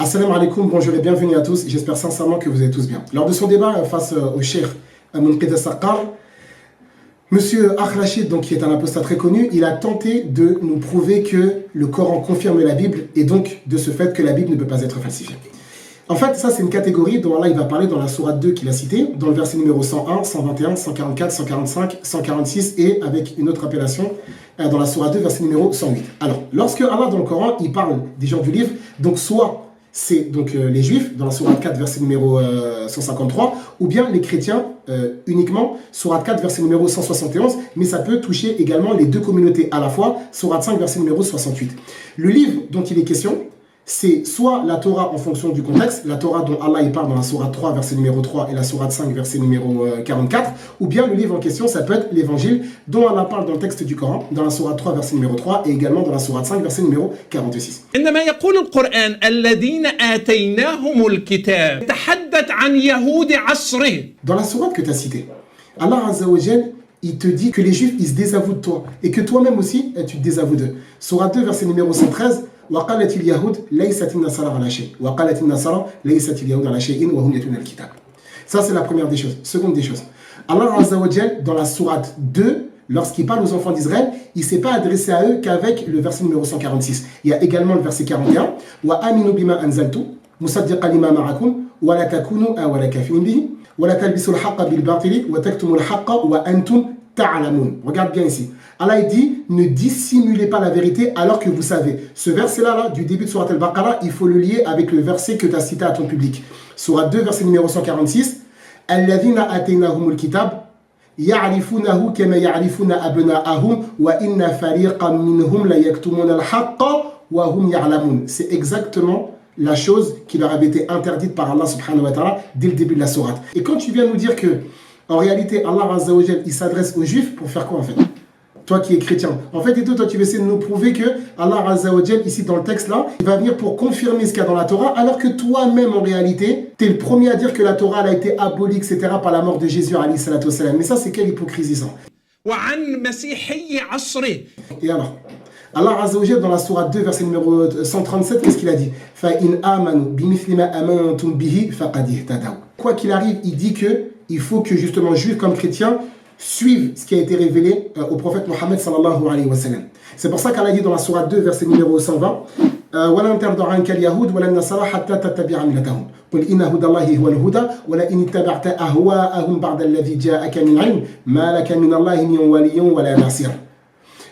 Assalamu alaikum, bonjour et bienvenue à tous. J'espère sincèrement que vous allez tous bien. Lors de son débat face au cheikh Munqidh As-Saqqar, Monsieur Akhlashid, donc qui est un apostat très connu, il a tenté de nous prouver que le Coran confirme la Bible et donc de ce fait que la Bible ne peut pas être falsifiée. En fait, ça c'est une catégorie dont Allah il va parler dans la sourate 2 qu'il a citée, dans le verset numéro 101, 121, 144, 145, 146 et avec une autre appellation dans la sourate 2, verset numéro 108. Alors, lorsque Allah dans le Coran, il parle des gens du livre, donc soit c'est donc les juifs dans la sourate 4 verset numéro 153 ou bien les chrétiens uniquement sourate 4 verset numéro 171, mais ça peut toucher également les deux communautés à la fois, sourate 5 verset numéro 68. Le livre dont il est question, c'est soit la Torah en fonction du contexte, la Torah dont Allah il parle dans la sourate 3 verset numéro 3 et la sourate 5 verset numéro 44, ou bien le livre en question ça peut être l'évangile dont Allah parle dans le texte du Coran, dans la sourate 3 verset numéro 3 et également dans la sourate 5 verset numéro 46. عندما يقول القرآن الذين آتيناهم الكتاب تحدث عن يهود عصره. Dans la sourate que tu as citée, Allah Azza wa Jal, il te dit que les juifs ils se désavouent de toi et que toi-même aussi tu te désavoues d'eux. Sourate 2 verset numéro 113, وقالت اليهود ليست النصارى على شيء وقالت النصارى ليست اليهود على شيء وهم يتلون الكتاب. Ça c'est la première des choses. Seconde des choses, Allah Azza wa Jal dans la sourate 2, lorsqu'il parle aux enfants d'Israël, il ne s'est pas adressé à eux qu'avec le verset numéro 146. Il y a également le verset 41, وآمنوا بما أنزلت مصدقا لما معكم ولا تكونوا أول كافر به ولا تلبسوا الحق بالباطل وتكتموا الحق وأنتم تعلمون. Regarde bien ici. Allah il dit, ne dissimulez pas la vérité alors que vous savez. Ce verset-là, du début de Surat Al-Baqarah, il faut le lier avec le verset que tu as cité à ton public. Surat 2, verset numéro 146. الذين آتيناهم الكتاب يعرفونه كما يعرفون أبناءهم وإن فريقا منهم ليكتمون الحق وهم يعلمون. C'est exactement la chose qui leur avait été interdite par Allah subhanahu wa ta'ala dès le début de la sourate. Et quand tu viens nous dire que en réalité Allah Azza wa Jal il s'adresse aux juifs pour faire quoi en fait? Toi qui es chrétien. En fait, et toi tu veux essayer de nous prouver que Allah Azza wa Jal, ici dans le texte là, il va venir pour confirmer ce qu'il y a dans la Torah, alors que toi-même en réalité, tu es le premier à dire que la Torah elle a été abolie, etc. par la mort de Jésus, alayhi salatu wassalam. Mais ça, c'est quelle hypocrisie ça? Et alors Allah Azza wa Jal dans la sourate 2 verset numéro 137, qu'est-ce qu'il a dit? Quoi qu'il arrive, il dit que il faut que justement juifs comme chrétiens suivent ce qui a été révélé au prophète Mohammed sallallahu alayhi wa sallam. C'est pour ça qu'Allah dit dans la sourate 2 verset numéro 120 وَلَنْ تَرْضَ عَنْكَ الْيَهُودُ وَلَا النَّصَارَى حَتَّى تَتَّبِعَ مِلَّتَهُمْ قُلْ إِنَّ هُدَى اللَّهِ هُوَ الْهُدَى وَلَئِنِ اتَّبَعْتَ أَهْوَاءَهُمْ بَعْدَ الَّذِي جَاءَكَ مِنْ عِلْمٍ مَا لَكَ مِنَ اللَّهِ مِنْ وَلِيٍّ وَلَا نَصِيرٍ.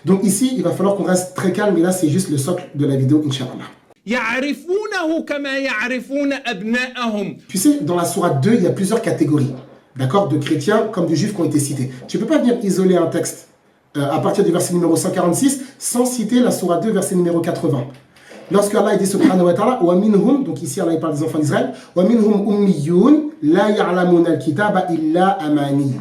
Donc ici, il va falloir qu'on reste très calme, et là c'est juste le socle de la vidéo, Inch'Allah. يعرفونه كما يعرفون أبناءهم. Tu sais, dans la sourate 2, il y a plusieurs catégories, d'accord, de chrétiens comme de juifs qui ont été cités. Tu ne peux pas venir isoler un texte à partir du verset numéro 146 sans citer la sourate 2, verset numéro 80. Lorsque Allah dit subhanahu wa ta'ala, wa minhum, donc ici Allah il parle des enfants d'Israël, wa minhum ummiyun la ya'lamuna al-kitaba illa amani.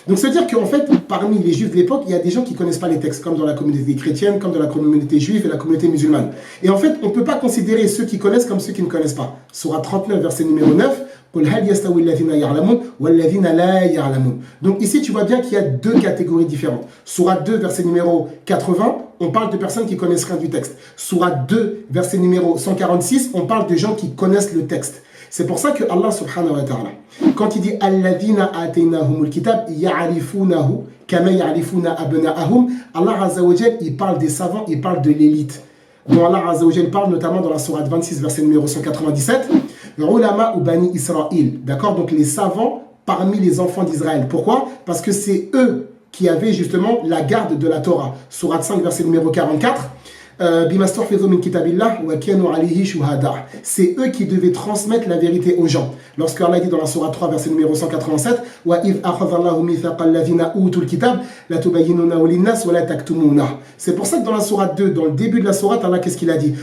Donc, c'est-à-dire qu'en fait, parmi les juifs de l'époque, il y a des gens qui ne connaissent pas les textes, comme dans la communauté chrétienne, comme dans la communauté juive et la communauté musulmane. Et en fait, on ne peut pas considérer ceux qui connaissent comme ceux qui ne connaissent pas. Sourate 39, verset numéro 9, donc ici, tu vois bien qu'il y a deux catégories différentes. Sourate 2, verset numéro 80, on parle de personnes qui connaissent rien du texte. Sourate 2, verset numéro 146, on parle de gens qui connaissent le texte. C'est pour ça que Allah subhanahu wa ta'ala, quand il dit alladhina ataynahumul kitab ya'rifunahu kama ya'rifuna abna'ahum, Allah Azza wa Jal, il parle des savants, il parle de l'élite. Dont Allah Azza wa Jal parle notamment dans la sourate 26 verset numéro 197, ulama ou bani Israël, d'accord, donc les savants parmi les enfants d'Israël. Pourquoi? Parce que c'est eux qui avaient justement la garde de la Torah. Sourate 5 verset numéro 44. C'est eux qui devaient transmettre la vérité aux gens. Lorsque Allah dit dans la sourate 3 verset numéro 187, c'est pour ça que dans la sourate 2, dans le début de la sourate, Allah qu'est-ce qu'il a dit?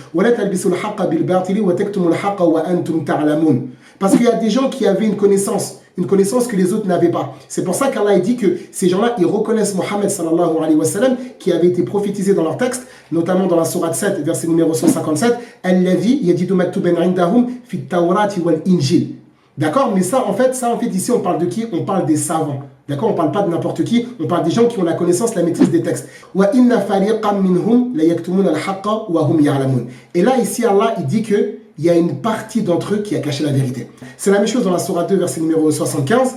Parce qu'il y a des gens qui avaient une connaissance que les autres n'avaient pas. C'est pour ça qu'Allah dit que ces gens-là, ils reconnaissent Mohammed sallallahu alayhi wa sallam, qui avait été prophétisé dans leur texte, notamment dans la sourate 7, verset numéro 157, Alladhi yadidu maktuban indahum fit tawrati wal injil. D'accord? Mais ça, en fait, ici, on parle de qui? On parle des savants. D'accord? On ne parle pas de n'importe qui, on parle des gens qui ont la connaissance, la maîtrise des textes. Wa inna fariqan minhum la yaktumuna al-haqqa wa hum ya'lamun. Et là, ici, Allah, il dit que il y a une partie d'entre eux qui a caché la vérité. C'est la même chose dans la sourate 2, verset numéro 75.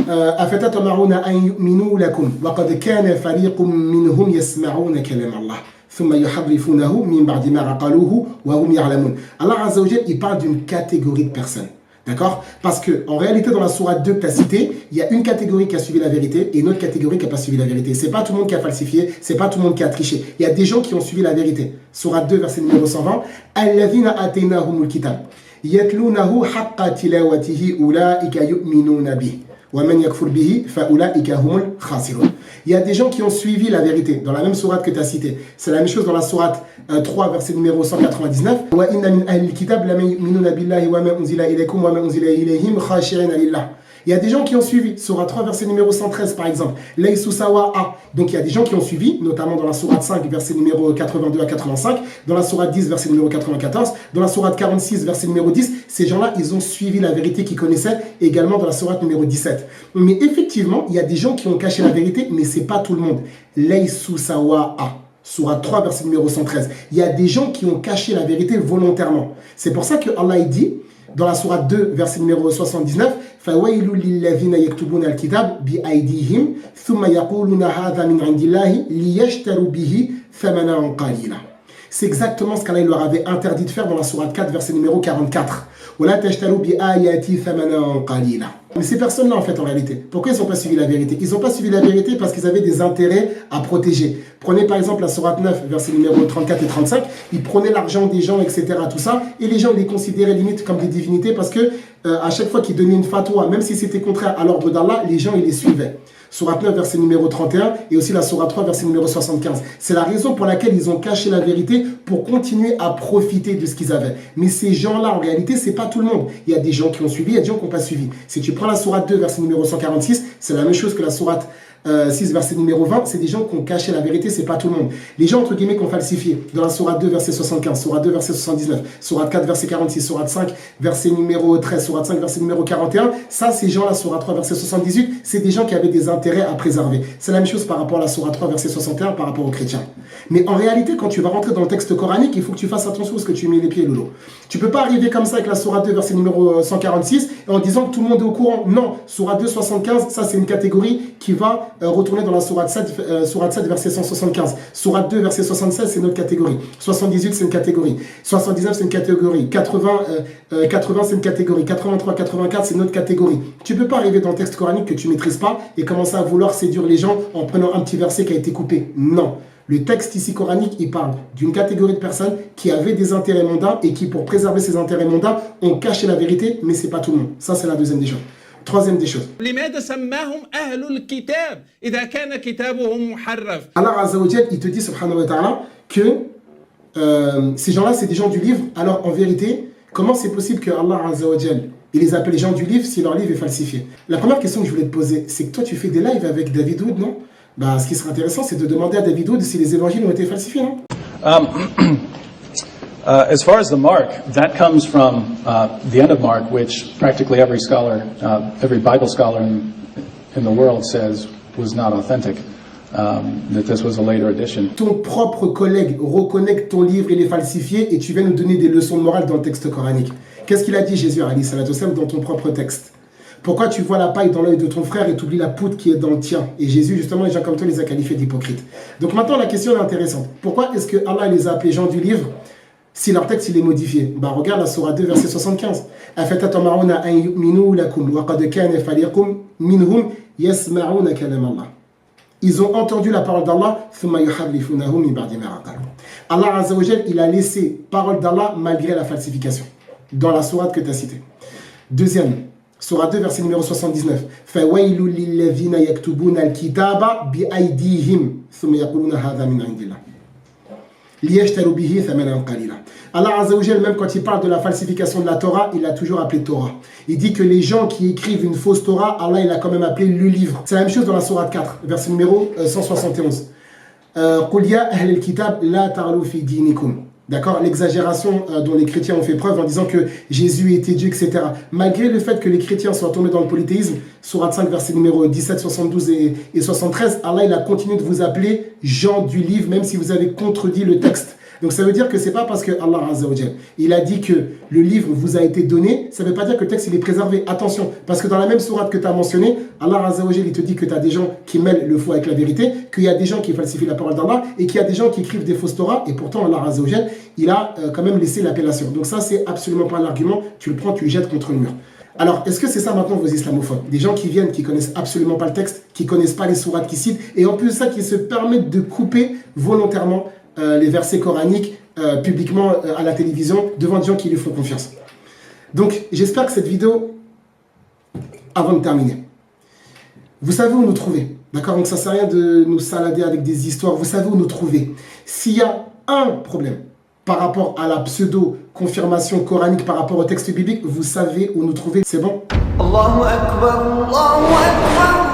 أفتطمعون أن يؤمنوا لكم وقد كان فريق منهم يسمعون كلام الله ثم يحرفونه من بعد ما عقلوه وهم يعلمون. Allah Azza wa Jal, il parle d'une catégorie de personnes. D'accord? Parce qu'en réalité, dans la sourate 2 que tu as citée, il y a une catégorie qui a suivi la vérité et une autre catégorie qui n'a pas suivi la vérité. C'est pas tout le monde qui a falsifié, c'est pas tout le monde qui a triché. Il y a des gens qui ont suivi la vérité. Sourate 2, verset numéro 120. الذين آتيناهم الكتاب يتلونه حق تلاوته أولئك يؤمنون به. ومن يكفر به فأولئك هم الخاسرون. Il y a des gens qui ont suivi la vérité dans la même sourate que tu as citée. C'est la même chose dans la sourate 3, verset numéro 199. وَإِنَّ مِنْ أَهْلِ الْكِتَابِ لَمَن يُؤْمِنُونَ بِاللَّهِ وَمَا أُنزِلَ إِلَيْكُمْ وَمَا أُنزِلَ إِلَيْهِمْ خَاشِعِينَ لِلَّهِ. Il y a des gens qui ont suivi. Sourate 3, verset numéro 113, par exemple. Laysu sawa'a. Donc il y a des gens qui ont suivi, notamment dans la sourate 5, verset numéro 82 à 85, dans la sourate 10, verset numéro 94, dans la sourate 46, verset numéro 10. Ces gens-là, ils ont suivi la vérité qu'ils connaissaient, également dans la sourate numéro 17. Mais effectivement, il y a des gens qui ont caché la vérité, mais c'est pas tout le monde. Laysu sawa'a. Sourate 3, verset numéro 113. Il y a des gens qui ont caché la vérité volontairement. C'est pour ça que Allah dit, dans la sourate 2, verset numéro 79, فَوَيْلُ لِلَّذِينَ يَكْتُبُونَ الْكِتَابَ بِأَيْدِيهِمْ ثُمَّ يَقُولُونَ هَذَا مِنْ عِنْدِ اللَّهِ لِيَشْتَرُوا بِهِ ثَمَنًا قَلِيلًا. C'est exactement ce qu'Allah leur avait interdit de faire dans la sourate 4, verset numéro 44. وَلَا تَشْتَرُوا بِآيَاتِي ثَمَنًا قَلِيلًا. Mais ces personnes-là, en fait, en réalité, pourquoi ils n'ont pas suivi la vérité? Ils n'ont pas suivi la vérité parce qu'ils avaient des intérêts à protéger. Prenez par exemple la sourate 9, verset numéro 34 et 35. Ils prenaient l'argent des gens, etc., tout ça, et les gens les considéraient limite comme des divinités parce que à chaque fois qu'ils donnaient une fatwa, même si c'était contraire à l'ordre d'Allah, les gens ils les suivaient. Sourate 9, verset numéro 31, et aussi la sourate 3, verset numéro 75. C'est la raison pour laquelle ils ont caché la vérité pour continuer à profiter de ce qu'ils avaient. Mais ces gens-là, en réalité, c'est pas tout le monde. Il y a des gens qui ont suivi, il y a des gens qui n'ont pas suivi. Si tu prends la sourate 2, verset numéro 146, c'est la même chose que la sourate 6, verset numéro 20, c'est des gens qui ont caché la vérité, c'est pas tout le monde. Les gens, entre guillemets, qui ont falsifié, dans la sourate 2, verset 75, sourate 2, verset 79, sourate 4, verset 46, sourate 5, verset numéro 13, sourate 5, verset numéro 41, ça, ces gens-là, sourate 3, verset 78, c'est des gens qui avaient des intérêts à préserver. C'est la même chose par rapport à la sourate 3, verset 61, par rapport aux chrétiens. Mais en réalité, quand tu vas rentrer dans le texte coranique, il faut que tu fasses attention à ce que tu mets les pieds, Lolo. Tu peux pas arriver comme ça avec la sourate 2, verset numéro 146, en disant que tout le monde est au courant. Non, sourate 2, 75, ça, c'est une catégorie qui va retourner dans la sourate 7, verset 175. Sourate 2, verset 76, c'est notre catégorie. 78, c'est une catégorie. 79, c'est une catégorie. 80, c'est une catégorie. 83, 84, c'est notre catégorie. Tu ne peux pas arriver dans le texte coranique que tu ne maîtrises pas et commencer à vouloir séduire les gens en prenant un petit verset qui a été coupé. Non. Le texte ici coranique, il parle d'une catégorie de personnes qui avaient des intérêts mondains et qui, pour préserver ces intérêts mondains, ont caché la vérité, mais ce n'est pas tout le monde. Ça, c'est la deuxième des choses. Troisième des choses. Allah Azza wa Jal, il te dit, subhanahu wa ta'ala, que ces gens-là, c'est des gens du livre. Alors, en vérité, comment c'est possible que Allah Azza wa Jal, il les appelle les gens du livre si leur livre est falsifié? La première question que je voulais te poser, c'est que toi, tu fais des lives avec David Wood, non? Bah, ce qui serait intéressant, c'est de demander à David Wood si les évangiles ont été falsifiés, non? As far as the mark, that comes from the end of Mark, which practically every scholar, every Bible scholar in the world says was not authentic, that this was a later edition. Ton propre collègue reconnaît que ton livre il est falsifié et tu viens nous donner des leçons de morale dans le texte coranique. Qu'est-ce qu'il a dit Jésus alayhi salatu wassalam dans ton propre texte? Pourquoi tu vois la paille dans l'œil de ton frère et tu oublies la poudre qui est dans le tien? Et Jésus, justement, les gens comme toi les a qualifiés d'hypocrites. Donc maintenant, la question est intéressante. Pourquoi est-ce que Allah les a appelés gens du livre si leur texte il est modifié? Bah regarde la sourate 2, verset 75. Ils ont entendu la parole d'Allah. Allah Azza wa Jal, il a laissé parole d'Allah malgré la falsification. Dans la sourate que tu as citée. Deuxième. Sourate 2, verset numéro 79. فَوَيْلُ لِلَّذِينَ يَكْتُبُونَ الْكِتَابَ بِأَيْدِيهِمْ ثُمَّ يَقُولُونَ هَذَا مِنْ عِنْدِ اللَّهِ لِيَشْتَرُوا بِهِ ثَمَنًا قَلِيلًا. Allah Azza wa Jal, même quand il parle de la falsification de la Torah, il a toujours appelé Torah. Il dit que les gens qui écrivent une fausse Torah, Allah il a quand même appelé le livre. C'est la même chose dans la sourate 4, verset numéro 171. قُلْ يَا أَهْلَ الْكِتَابِ لَا تَغْلُوا فِي دِينِكُمْ. D'accord, l'exagération dont les chrétiens ont fait preuve en disant que Jésus était Dieu, etc. Malgré le fait que les chrétiens soient tombés dans le polythéisme, sourate 5, verset numéro 17, 72 et 73, Allah il a continué de vous appeler gens du livre, même si vous avez contredit le texte. Donc ça veut dire que c'est pas parce que Allah Azza wa Jal, il a dit que le livre vous a été donné, ça veut pas dire que le texte il est préservé. Attention, parce que dans la même sourate que tu as mentionné, Allah Azza wa Jal, il te dit que tu as des gens qui mêlent le faux avec la vérité, qu'il y a des gens qui falsifient la parole d'Allah et qu'il y a des gens qui écrivent des fausses Torah, et pourtant Allah Azza wa Jal, il a quand même laissé l'appellation. Donc ça, c'est absolument pas un argument, tu le prends, tu le jettes contre le mur. Alors, est-ce que c'est ça maintenant vos islamophobes? Des gens qui viennent, qui connaissent absolument pas le texte, qui connaissent pas les sourates qui citent, et en plus de ça, qui se permettent de couper volontairement les versets coraniques publiquement à la télévision devant des gens qui lui font confiance. Donc, j'espère que cette vidéo, avant de terminer, vous savez où nous trouver, d'accord? Donc ça sert à rien de nous salader avec des histoires, vous savez où nous trouver. S'il y a un problème par rapport à la pseudo-confirmation coranique par rapport au texte biblique, vous savez où nous trouver, c'est bon? Allahu Akbar, Allahu Akbar.